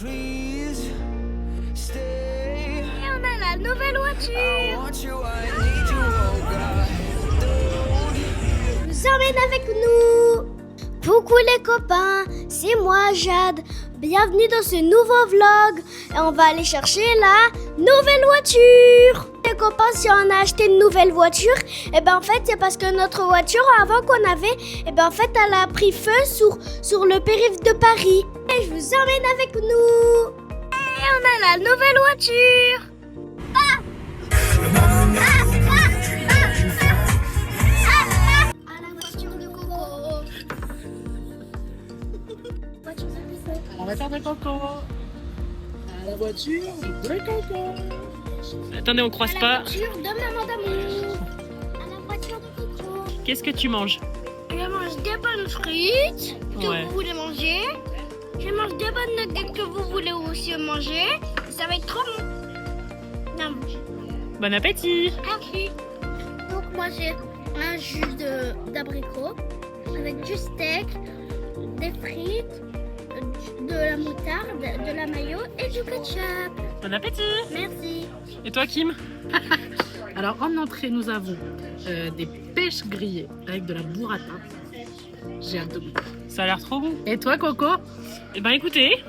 please stay. Et on a la nouvelle I voiture. want you, I need you, oh God. Don't Vous emmène avec nous. Coucou les copains, c'est moi Jade. Bienvenue dans ce nouveau vlog. Et on va aller chercher la nouvelle voiture. Les copains, si on a acheté une nouvelle voiture, et ben en fait c'est parce que notre voiture avant qu'on avait, et ben en fait elle a pris feu sur le périph' de Paris. Et je vous emmène avec nous. Et on a la nouvelle voiture. À la voiture de Coco. Voiture de Coco. On va faire de Coco. À la voiture de Coco. Attendez, on croise pas. À la voiture de maman d'amour. À la voiture de Coco. Qu'est-ce que tu manges? Je mange des bonnes frites que Ouais. vous voulez manger. Je mange des bonnes nuggets que vous voulez aussi manger. Ça va être trop bon. Non, Bon appétit! merci. Donc moi j'ai un jus d'abricot avec du steak, des frites, de la moutarde, de la mayo et du ketchup. Bon appétit! Merci. Et toi, Kim? Alors en entrée, nous avons des pêches grillées avec de la burrata. J'ai hâte de goûter. Ça a l'air trop bon. Et toi, Coco? Eh ben écoutez,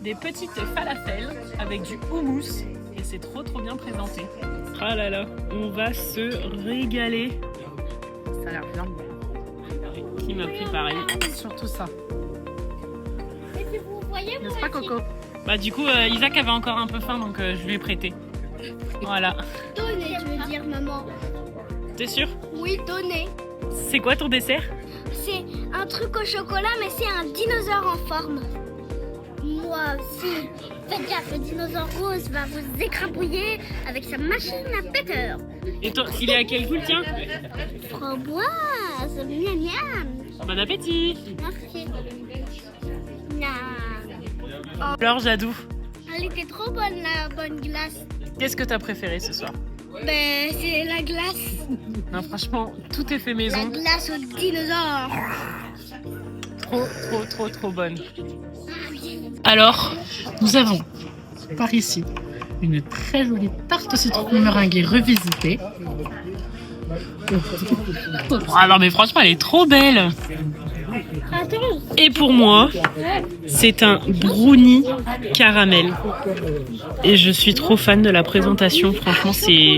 des petites falafels avec du houmous et c'est trop bien présenté. Ah là là, on va se régaler. Ça a l'air bien bon. Kim a pris pareil. Surtout ça. Et puis vous voyez moi N'est-ce pas, aussi. Coco? Bah du coup, Isaac avait encore un peu faim donc je lui ai prêté. Voilà. Donner, tu veux dire maman? T'es sûr? Oui, donner. C'est quoi ton dessert? C'est un truc au chocolat, mais c'est un dinosaure en forme. Moi aussi. Faites gaffe, le dinosaure rose va vous écrabouiller avec sa machine à péteur. Et toi, il est à quel goût le tien? Framboise, miam miam. Bon appétit! Merci. Miam. Alors Jadou, Elle était trop bonne la bonne glace. qu'est-ce que t'as préféré ce soir? Ben, c'est la glace. Non franchement, tout est fait La maison. glace au dinosaure. Trop bonne. Alors, nous avons par ici une très jolie tarte au citron meringuée revisitée. Ah non mais franchement elle est trop belle. Attends. Et pour moi, c'est un brownie caramel. Et je suis trop fan de la présentation. Franchement c'est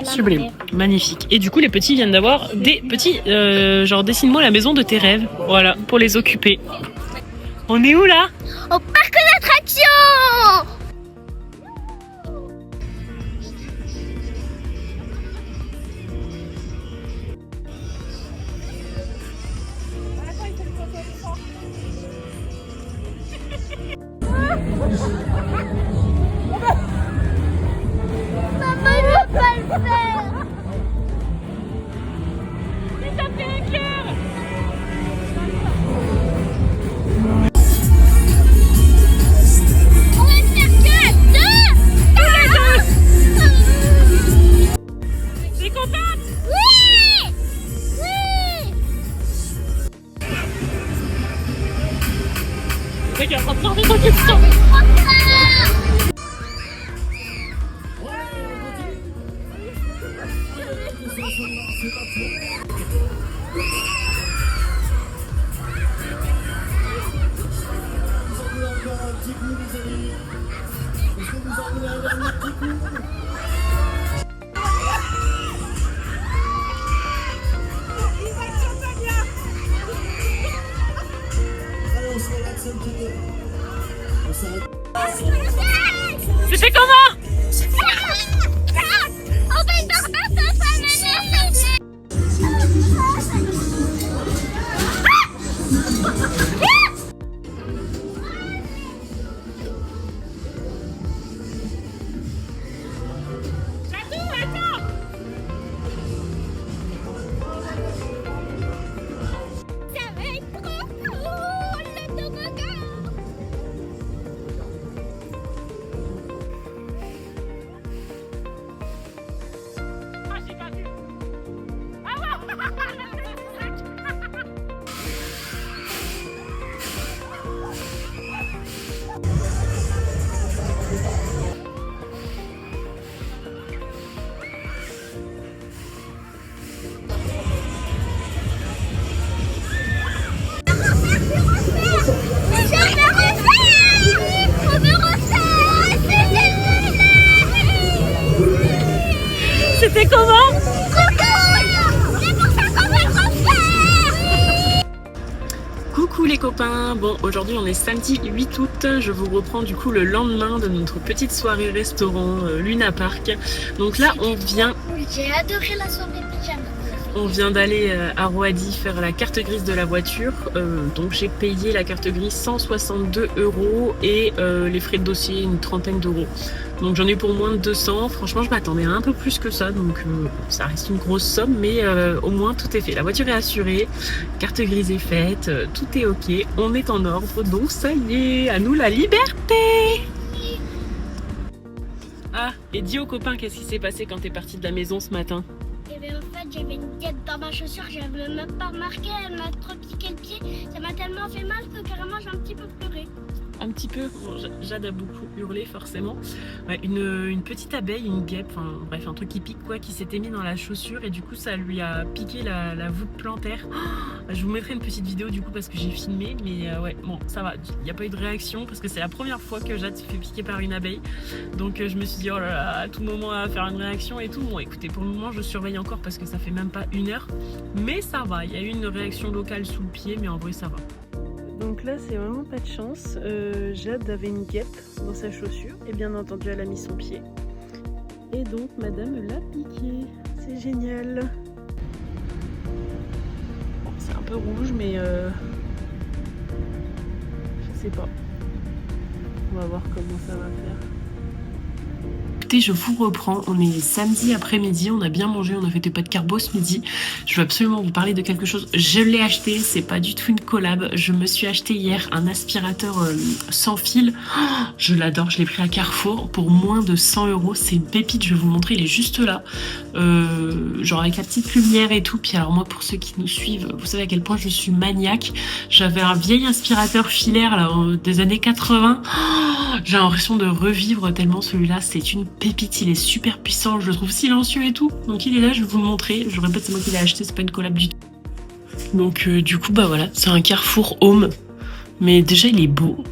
Sublime. magnifique. Et du coup les petits viennent d'avoir des petits genre dessine-moi la maison de tes rêves. Voilà, pour les occuper. On est où là? Au parc d'attractions. Maman ne veut pas le faire. Mais ça fait un cœur. On va faire que deux. T'es contente? Oui. Oui. Regarde, on prend des questions. C'était comment? On va dormir dans sa maison. Ça va être trop cool, le toboggan. copains, bon aujourd'hui on est samedi 8 août, je vous reprends du coup le lendemain de notre petite soirée restaurant Luna Park. Donc là on vient... J'ai adoré la soirée pyjama. On vient d'aller à Roady faire la carte grise de la voiture, donc j'ai payé la carte grise 162 € et les frais de dossier une trentaine d'euros. Donc j'en ai pour moins de 200, franchement je m'attendais à un peu plus que ça, donc ça reste une grosse somme, mais au moins tout est fait. La voiture est assurée, carte grise est faite, tout est ok, on est en ordre, donc ça y est, à nous la liberté! Ah, et dis aux copains qu'est-ce qui s'est passé quand t'es partie de la maison ce matin? Et bien en fait j'avais une tête dans ma chaussure, j'avais même pas remarqué, elle m'a trop piqué le pied, ça m'a tellement fait mal que carrément j'ai un petit peu pleuré. Un petit peu, bon, Jade a beaucoup hurlé forcément. Ouais, une petite abeille, une guêpe, enfin bref un truc qui pique quoi, qui s'était mis dans la chaussure et du coup ça lui a piqué la voûte plantaire. Oh, je vous mettrai une petite vidéo du coup parce que j'ai filmé, mais ouais bon ça va, il n'y a pas eu de réaction parce que c'est la première fois que Jade se fait piquer par une abeille. Donc je me suis dit oh là là, à tout moment à faire une réaction et tout. Bon écoutez, pour le moment je surveille encore parce que ça fait même pas 1 heure, mais ça va, il y a eu une réaction locale sous le pied, mais en vrai ça va. Donc là c'est vraiment pas de chance, Jade avait une guêpe dans sa chaussure et bien entendu elle a mis son pied et donc madame l'a piqué, c'est génial. Bon, c'est un peu rouge mais je sais pas, on va voir comment ça va faire. Écoutez, je vous reprends, on est samedi après-midi, on a bien mangé, on a fait des pâtes carbo ce midi. Je veux absolument vous parler de quelque chose. Je l'ai acheté, c'est pas du tout une collab. Je me suis acheté hier un aspirateur sans fil. Oh, je l'adore, je l'ai pris à Carrefour pour moins de 100 €. C'est une pépite, je vais vous montrer, il est juste là. Genre avec la petite lumière et tout. Puis alors moi, pour ceux qui nous suivent, vous savez à quel point je suis maniaque. J'avais un vieil aspirateur filaire là, des années 80. Oh, j'ai l'impression de revivre tellement celui-là, c'est une pépite, il est super puissant, je le trouve silencieux et tout. Donc il est là, je vais vous le montrer. Je répète, c'est moi qui l'ai acheté, c'est pas une collab du tout. Donc du coup, bah voilà, c'est un Carrefour Home. Mais déjà, il est beau.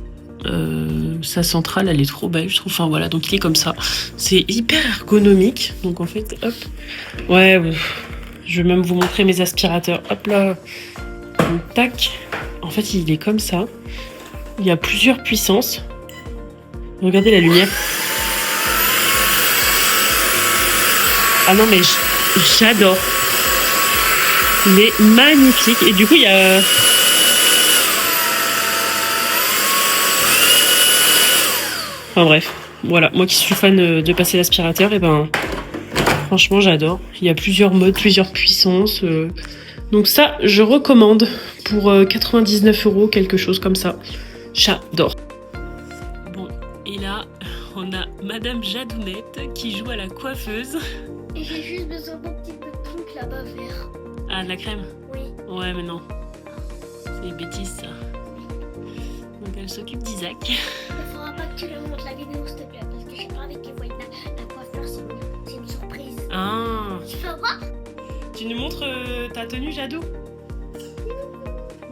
Sa centrale, elle est trop belle, je trouve. Enfin voilà, donc il est comme ça. C'est hyper ergonomique. Donc en fait, hop. Ouais, je vais même vous montrer mes aspirateurs. Hop là. Donc, tac. En fait, il est comme ça. Il y a plusieurs puissances. Regardez la lumière. Ah non mais j'adore. Il est magnifique. Et du coup il y a... Enfin bref, voilà. Moi qui suis fan de passer l'aspirateur, et ben franchement j'adore. Il y a plusieurs modes, plusieurs puissances. Donc ça je recommande pour 99 €, quelque chose comme ça. J'adore. Bon, et là on a Madame Jadounette qui joue à la coiffeuse. Et j'ai juste besoin d'un petit peu de truc là-bas vert. Ah, de la crème? Oui. Ouais, mais non. C'est des bêtises, ça. Donc, elle s'occupe d'Isaac. Il faudra pas que tu leur montres la vidéo, s'il te plaît, parce que j'ai pas envie qu'ils voient la coiffeur, c'est une surprise. Ah. Tu peux voir? Tu nous montres ta tenue, Jado?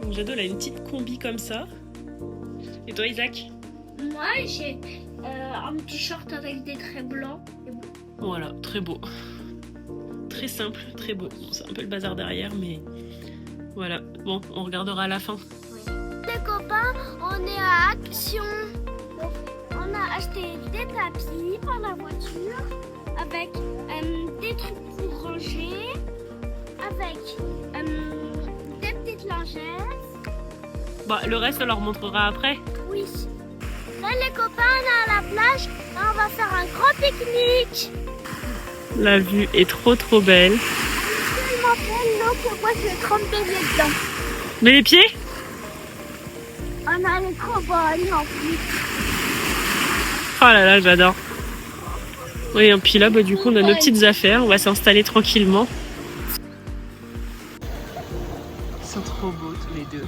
Donc, Jado, elle a une petite combi comme ça. Et toi, Isaac? Moi, j'ai un t-shirt avec des traits blancs. Voilà, très beau. Très simple, très beau. Bon, c'est un peu le bazar derrière, mais voilà. Bon, on regardera à la fin. Oui. Les copains, on est à Action. Donc, on a acheté des tapis pour la voiture avec des trucs pour ranger, avec des petites lingettes. Bah, le reste, on leur montrera après. Oui. Là, les copains, on est à la plage. Là, on va faire un grand pique-nique. La vue est trop belle. Je m'appelle l'eau que moi je vais tremper dedans. Mais les pieds? On a les trop bonnes en plus. Oh là là, j'adore. Oui, et puis là, bah, du coup, on a nos petites affaires. On va s'installer tranquillement. Ils sont trop beaux tous les deux.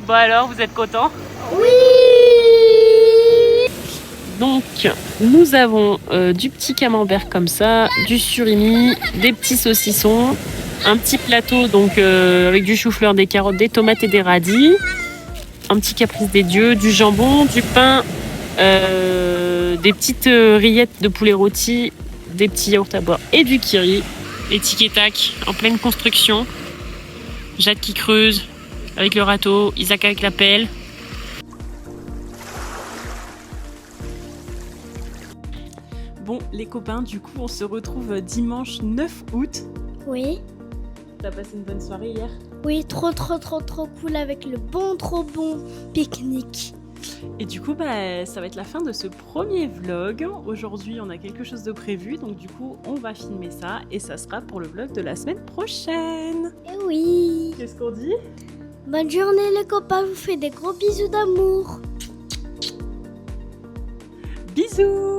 Bon alors, vous êtes contents? Oui. Donc, nous avons du petit camembert comme ça, du surimi, des petits saucissons, un petit plateau donc avec du chou-fleur, des carottes, des tomates et des radis, un petit caprice des dieux, du jambon, du pain, des petites rillettes de poulet rôti, des petits yaourts à boire et du kiri. Et tic et tac, en pleine construction. Jade qui creuse avec le râteau, Isaac avec la pelle. Bon, les copains, du coup, on se retrouve dimanche 9 août. Oui. T'as passé une bonne soirée hier? Oui, trop cool avec le trop bon pique-nique. Et du coup, ça va être la fin de ce premier vlog. Aujourd'hui, on a quelque chose de prévu, donc du coup, on va filmer ça et ça sera pour le vlog de la semaine prochaine. Eh oui. Qu'est-ce qu'on dit? Bonne journée les copains, je vous fais des gros bisous d'amour. Bisous!